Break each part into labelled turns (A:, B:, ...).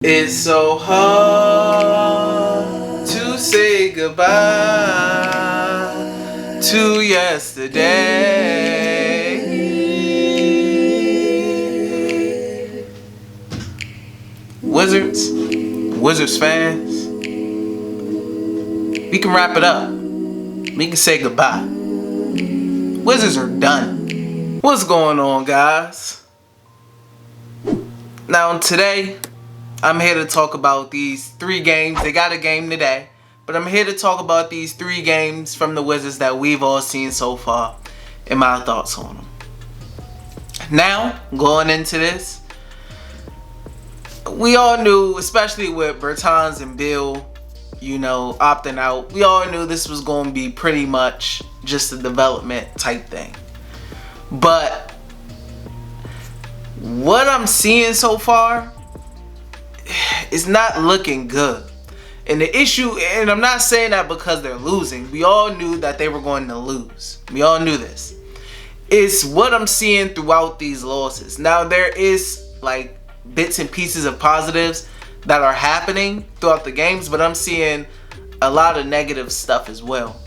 A: It's so hard to say goodbye to yesterday. Wizards fans, we can wrap it up. We can say goodbye. Wizards are done. What's going on, guys? Now today, I'm here to talk about these 3 games. They got a game today, but I'm here to talk about these 3 games from the Wizards that we've all seen so far and my thoughts on them. Now, going into this, we all knew, especially with Bertans and Beal, opting out, we all knew this was going to be pretty much just a development type thing. But what I'm seeing so far, it's not looking good. And the issue, and I'm not saying that because they're losing. We all knew that they were going to lose. We all knew this. It's what I'm seeing throughout these losses. Now, there is like bits and pieces of positives that are happening throughout the games, but I'm seeing a lot of negative stuff as well.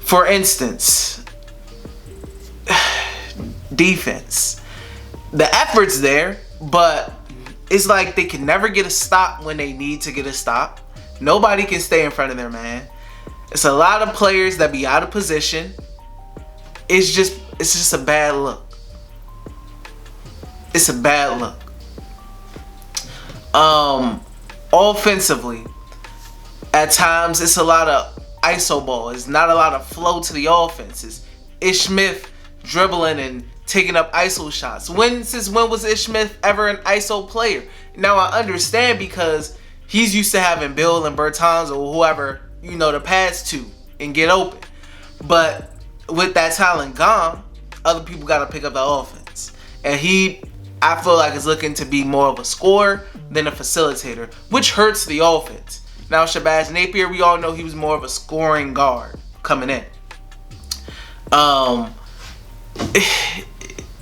A: For instance, defense. The effort's there, but it's like they can never get a stop when they need to get a stop. Nobody can stay in front of their man. It's a lot of players that be out of position. It's just a bad look. It's a bad look. Offensively, at times it's a lot of iso ball. It's not a lot of flow to the offenses. Ish Smith dribbling and taking up ISO shots. Since when was Ish Smith ever an ISO player? Now I understand because he's used to having Bill and Bertans or whoever, to pass to and get open. But with that talent gone, other people got to pick up the offense. And I feel like is looking to be more of a scorer than a facilitator, which hurts the offense. Now Shabazz Napier, we all know he was more of a scoring guard coming in.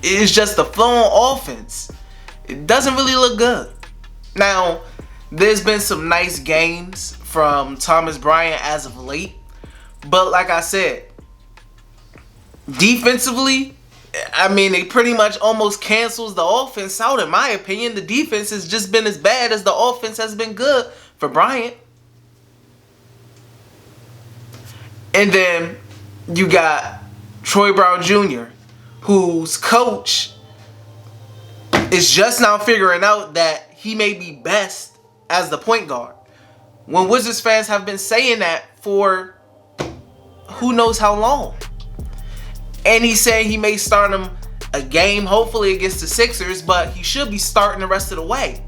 A: It's just the flow on offense. It doesn't really look good. Now, there's been some nice games from Thomas Bryant as of late. But like I said, defensively, it pretty much almost cancels the offense out. In my opinion, the defense has just been as bad as the offense has been good for Bryant. And then you got Troy Brown Jr., whose coach is just now figuring out that he may be best as the point guard. When Wizards fans have been saying that for who knows how long. And he's saying he may start him a game, hopefully against the Sixers, but he should be starting the rest of the way.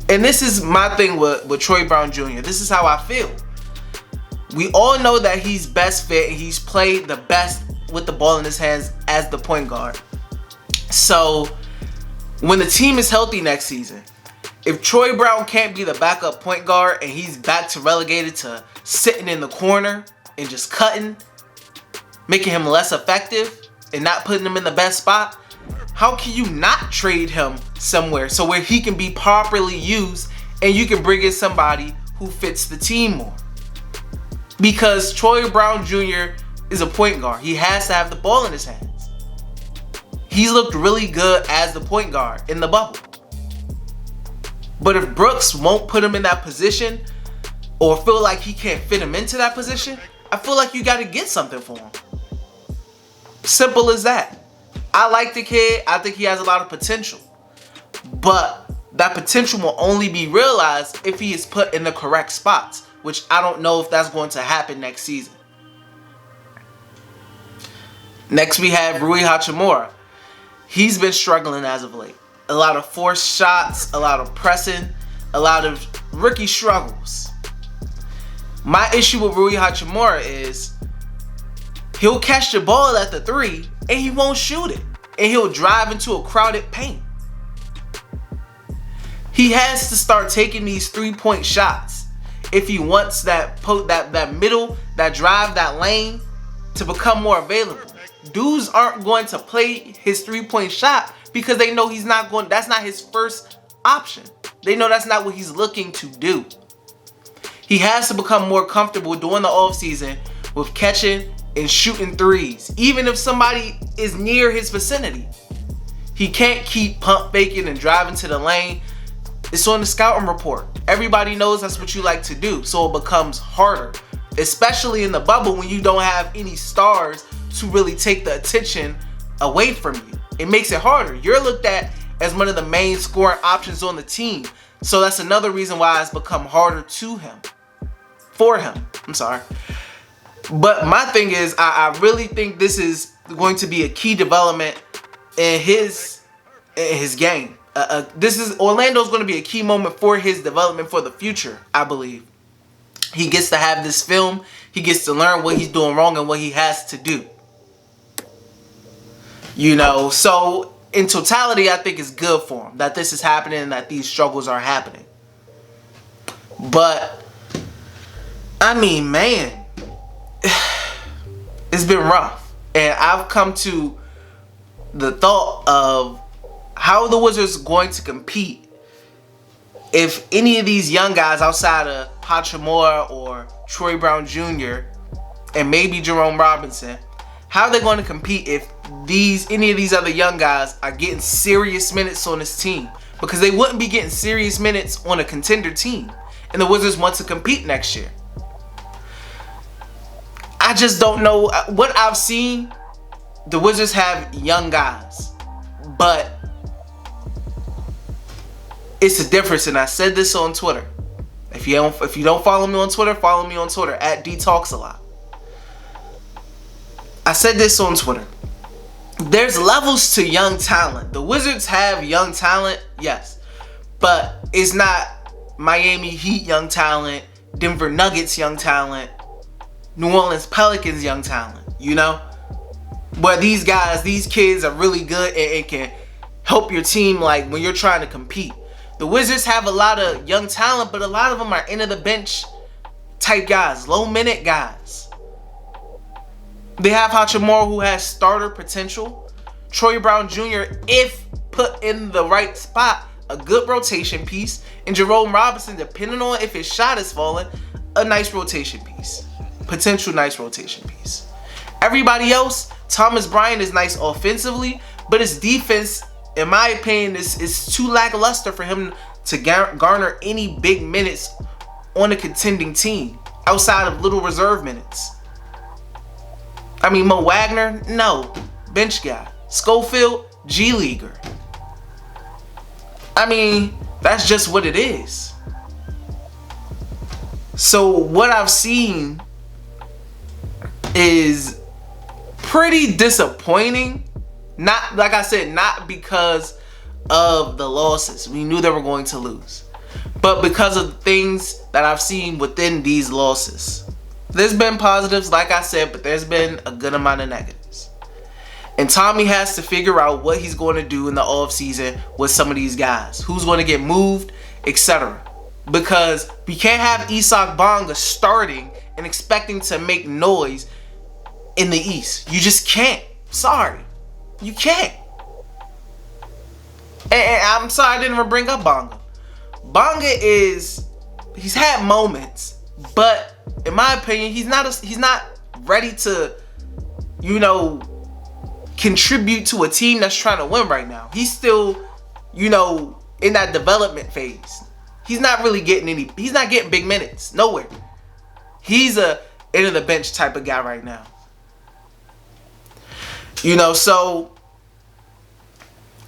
A: And this is my thing with Troy Brown Jr. This is how I feel. We all know that he's best fit and he's played the best with the ball in his hands as the point guard. So when the team is healthy next season, if Troy Brown can't be the backup point guard and he's back to relegated to sitting in the corner and just cutting, making him less effective and not putting him in the best spot, how can you not trade him somewhere so where he can be properly used and you can bring in somebody who fits the team more? Because Troy Brown Jr. is a point guard. He has to have the ball in his hands. He's looked really good as the point guard in the bubble. But if Brooks won't put him in that position or feel like he can't fit him into that position, I feel like you got to get something for him. Simple as that. I like the kid. I think he has a lot of potential. But that potential will only be realized if he is put in the correct spots, which I don't know if that's going to happen next season. Next we have Rui Hachimura. He's been struggling as of late. A lot of forced shots, a lot of pressing, a lot of rookie struggles. My issue with Rui Hachimura is he'll catch the ball at the 3 and he won't shoot it. And he'll drive into a crowded paint. He has to start taking these 3-point shots if he wants that middle, that drive, that lane to become more available. Dudes aren't going to play his 3-point shot because they know he's not going. That's not his first option. They know that's not what he's looking to do. He has to become more comfortable during the offseason with catching and shooting threes, even if somebody is near his vicinity. He can't keep pump faking and driving to the lane. It's on the scouting report. Everybody knows that's what you like to do, so it becomes harder, especially in the bubble when you don't have any stars to really take the attention away from you. It makes it harder. You're looked at as one of the main scoring options on the team, so that's another reason why it's become harder for him. I'm sorry. But my thing is, I really think this is going to be a key development in his game. Orlando's going to be a key moment for his development for the future, I believe. He gets to have this film. He gets to learn what he's doing wrong and what he has to do. So in totality, I think it's good for him that this is happening and that these struggles are happening. But, I mean, man, it's been rough. And I've come to the thought of how the Wizards going to compete if any of these young guys outside of Hachimura or Troy Brown Jr. and maybe Jerome Robinson, how are they going to compete if any of these other young guys are getting serious minutes on this team? Because they wouldn't be getting serious minutes on a contender team, and the Wizards want to compete next year. I just don't know. What I've seen, the Wizards have young guys, but it's a difference, and I said this on Twitter. If you don't follow me on Twitter, follow me on Twitter at DTalksALot. I said this on Twitter. There's levels to young talent. The Wizards have young talent, yes, but it's not Miami Heat young talent, Denver Nuggets young talent, New Orleans Pelicans young talent, Where these kids are really good and can help your team like when you're trying to compete. The Wizards have a lot of young talent, but a lot of them are end of the bench type guys, low minute guys. They have Hachimura, who has starter potential. Troy Brown Jr., if put in the right spot, a good rotation piece. And Jerome Robinson, depending on if his shot is falling, a nice rotation piece. Potential nice rotation piece. Everybody else, Thomas Bryant is nice offensively, but his defense, in my opinion, is too lackluster for him to garner any big minutes on a contending team outside of little reserve minutes. I mean, Mo Wagner, no, bench guy. Schofield, G Leaguer. I mean, that's just what it is. So what I've seen is pretty disappointing. Not, like I said, not because of the losses. We knew they were going to lose. But because of the things that I've seen within these losses. There's been positives, like I said, but there's been a good amount of negatives. And Tommy has to figure out what he's going to do in the offseason with some of these guys. Who's going to get moved, etc. Because we can't have Isak Bonga starting and expecting to make noise in the East. You just can't. Sorry. You can't. And I'm sorry I didn't even bring up Bonga. Bonga he's had moments, but in my opinion, he's not ready to, contribute to a team that's trying to win right now. He's still, in that development phase. He's not really he's not getting big minutes. Nowhere. He's a end of the bench type of guy right now. So,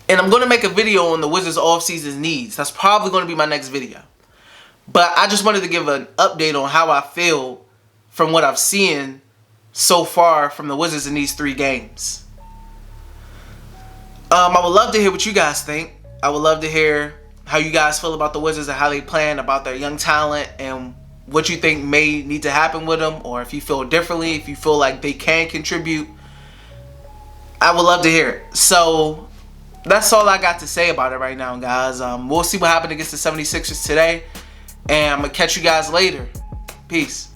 A: and I'm going to make a video on the Wizards offseason needs. That's probably going to be my next video. But I just wanted to give an update on how I feel from what I've seen so far from the Wizards in these 3 games. I would love to hear what you guys think. I would love to hear how you guys feel about the Wizards and how they plan about their young talent and what you think may need to happen with them, or if you feel differently, if you feel like they can contribute. I would love to hear it. So that's all I got to say about it right now, guys. We'll see what happened against the 76ers today. And I'm going to catch you guys later. Peace.